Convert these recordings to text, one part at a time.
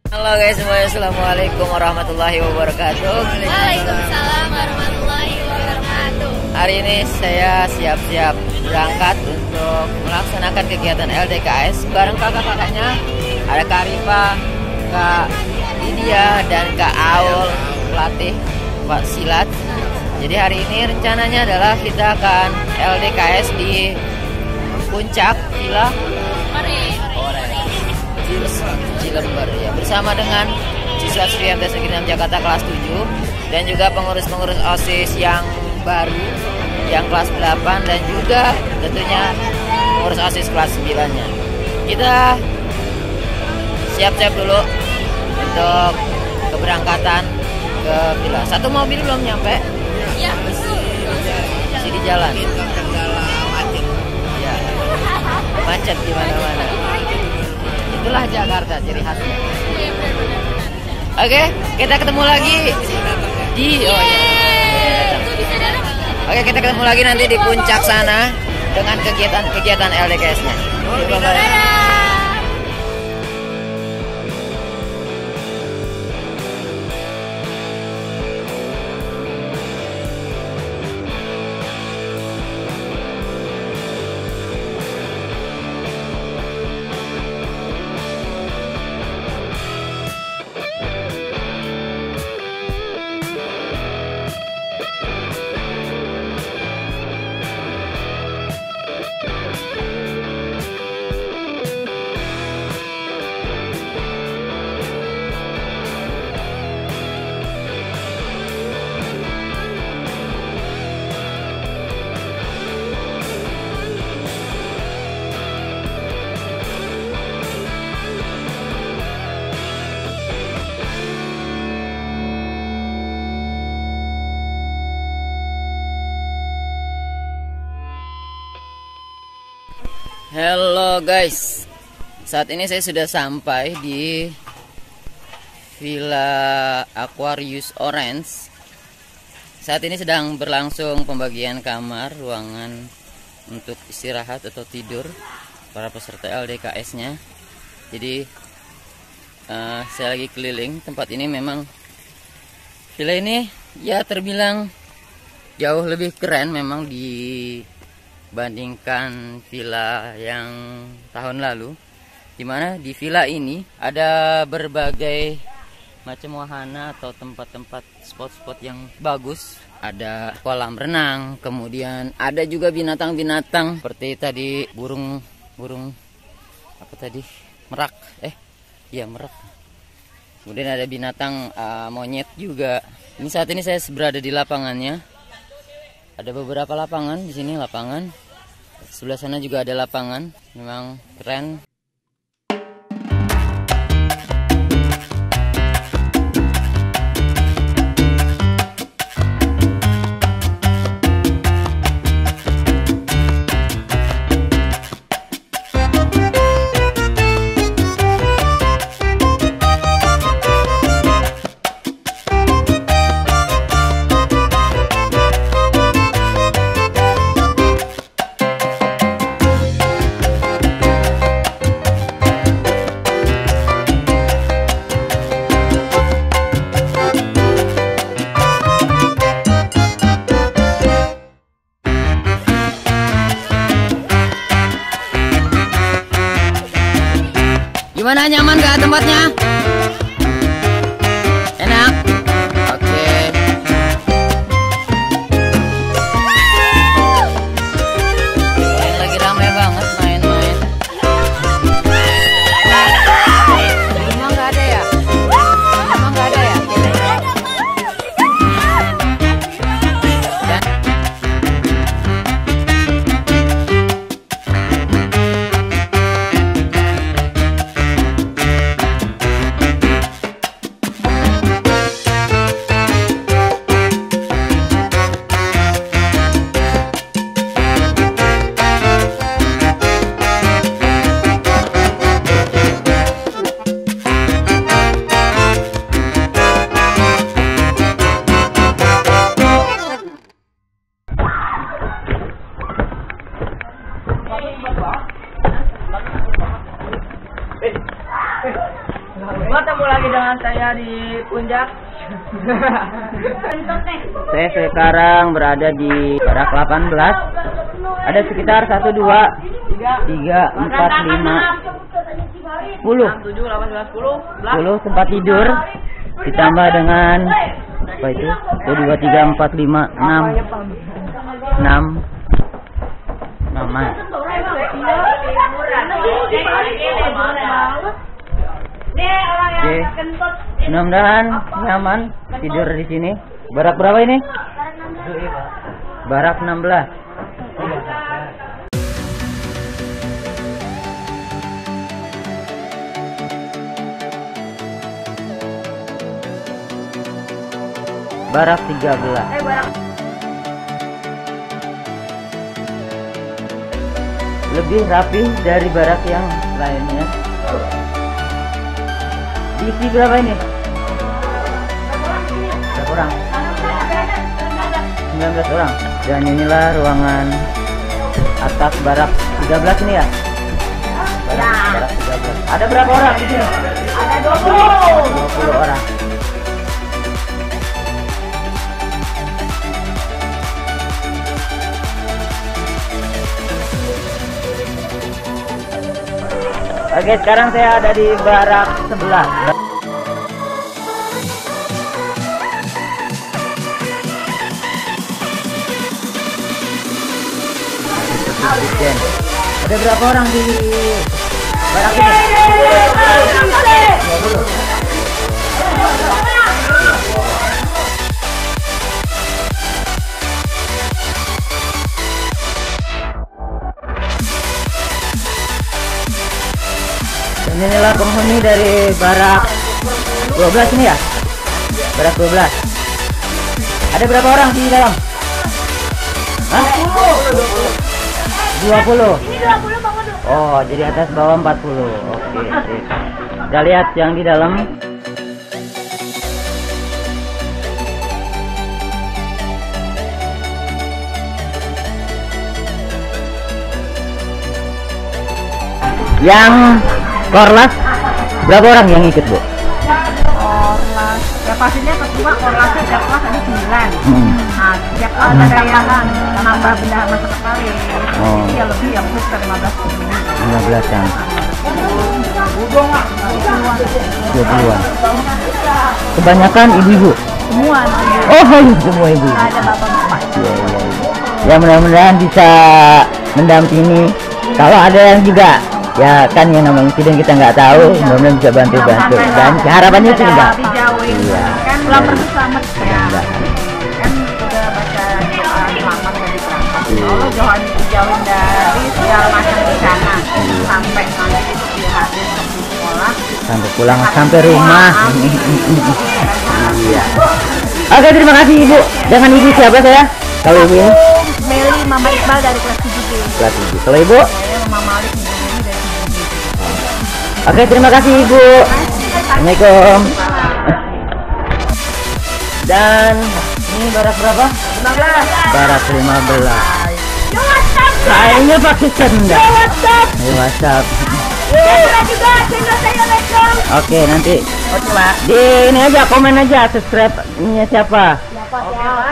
Halo guys semuanya, assalamualaikum warahmatullahi wabarakatuh. Waalaikumsalam warahmatullahi wabarakatuh. Hari ini saya siap-siap berangkat untuk melaksanakan kegiatan LDKS bareng kakak-kakaknya. Ada Kak Rifa, Kak Lydia, dan Kak Aul, pelatih Pak Silat. Jadi hari ini rencananya adalah kita akan LDKS di Puncak Villa Cilember ya, bersama dengan siswa SVM Negeri 6 Jakarta kelas 7 dan juga pengurus-pengurus OSIS yang baru yang kelas 8 dan juga tentunya pengurus OSIS kelas 9-nya. Kita siap-siap dulu untuk keberangkatan ke villa. Satu mobil belum nyampe? Ya, Masih di jalan. Ya. Macet di mana-mana. Itulah Jakarta ciri khasnya. Oke, kita ketemu lagi di Oke, kita ketemu lagi nanti di puncak sana dengan kegiatan LDKS-nya. Bye-bye. Halo guys, saat ini saya sudah sampai di Villa Aquarius Orange. Saat ini sedang berlangsung pembagian kamar, ruangan untuk istirahat atau tidur para peserta LDKS-nya. Jadi saya lagi keliling tempat ini. Memang villa ini ya terbilang jauh lebih keren memang dibandingkan villa yang tahun lalu, dimana di villa ini ada berbagai macam wahana atau tempat-tempat spot-spot yang bagus. Ada kolam renang, kemudian ada juga binatang-binatang seperti tadi burung apa tadi, merak, merak. Kemudian ada binatang monyet juga. Ini saat ini saya berada di lapangannya. Ada beberapa lapangan di sini, lapangan. Sebelah sana juga ada lapangan. Memang keren. Gimana, nyaman gak tempatnya? Enak? Oke. Ini lagi ramai banget main-main. Emang gak ada ya? Emang gak ada ya? lagi dengan saya di puncak. Saya sekarang berada di barak 18. Ada sekitar 1, 2, 3, 4, 5, 10. 7, 8, 9, 10. 10 tempat tidur. Ditambah dengan apa itu? 1, 2, 3, 4, 5, 6. 6. Mas. Oke. Mudah-mudahan nyaman tidur di sini. Barak berapa ini? Barak 16. Barak 13. Lebih rapi dari barak yang lainnya. Diisi berapa ini? Berapa orang? 19 orang. Dan inilah ruangan atas barak 13 ini ya? Barak 13. Ada berapa orang di sini? Ada 20. 20 orang. Oke, sekarang saya ada di barak 11. Ada berapa orang di barak ini? 20. Dan inilah penghuni dari barak 12 ini ya? Barak 12. Ada berapa orang di dalam? Hah? 20. Oh, jadi atas bawah 40. Oke, sip. Kita lihat yang di dalam. Yang Korlas berapa orang yang ikut, Bu? Korlas, ya pastinya ketua Korlasnya tiap kelas ada 9. Nah, tiap kelas ada yang nambah benda masa kepala. Jadi ya lebih yang khusus 15 15-an. 20-an. Kebanyakan ibu-ibu. Semua. Oh, semua ibu. Ada bapak-bapak. Iya. Ya, mudah-mudahan bisa mendampingi. Kalau ada yang juga, ya kan yang namanya insiden kita nggak tahu, mudah-mudahan bisa bantu-bantu. Dan harapannya sih enggak. Iya. Kan pulang pergi selamat ya. Kan udah baca doa selamat dari berangkat. Allah jauhin dari segala macam bencana sampai nanti dia hadir ke sekolah. Sampai pulang, sampai rumah. Iya. Oke, terima kasih Ibu. Dengan Ibu siapa saya? Kalau Ibu ini? Meli Mama Iqbal dari kelas 7B. Kelas 7. Kalau Ibu? Saya Mama Malik dari 7B. Oke, terima kasih Ibu. Assalamualaikum. Dan ini barak berapa? 15. Barak 15. Kayaknya pakai sendal. WhatsApp. Oke, nanti di ini aja, komen aja, subscribe-nya siapa.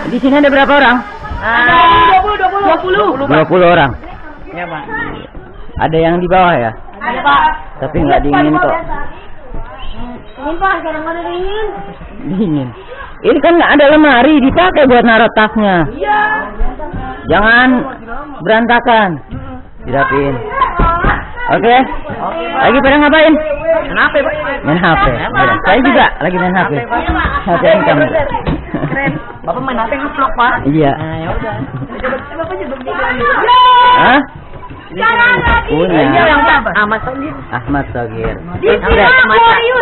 Di sini ada berapa orang? 20 orang. Ya, Pak. Ada yang di bawah ya? Ada, Pak. Tapi nggak dingin kok. Dingin, Pak. Sekarang ada dingin. Dingin. Ini kan nggak ada lemari, dipakai buat naruh tasnya. Iya. Jangan berantakan. Dirapiin. Oke. Lagi pada ngapain? Main HP, Pak. Main HP. Ya, saya juga lagi main HP. HP yang kamu. Keren. Bapak main HP nge-vlog, Pak. Iya. Nah, ya udah. Bapak juga begini. Hah? Punya. Yang apa? Ahmad Sogir. Ahmad Sogir. Di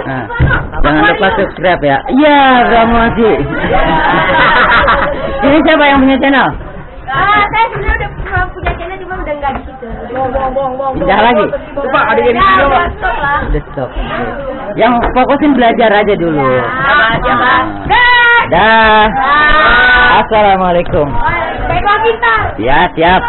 Nah, jangan lupa subscribe ya. Iya, promosi. Ini siapa yang punya channel? Saya sebenarnya udah punya channel cuma udah nggak di situ. Pindah lagi. Coba ada yang di sini, Pak. Stop lah. Udah stop. Yang fokusin belajar aja dulu. Aja, Pak. Dah. Assalamualaikum. Baiklah kita. Ya, siap.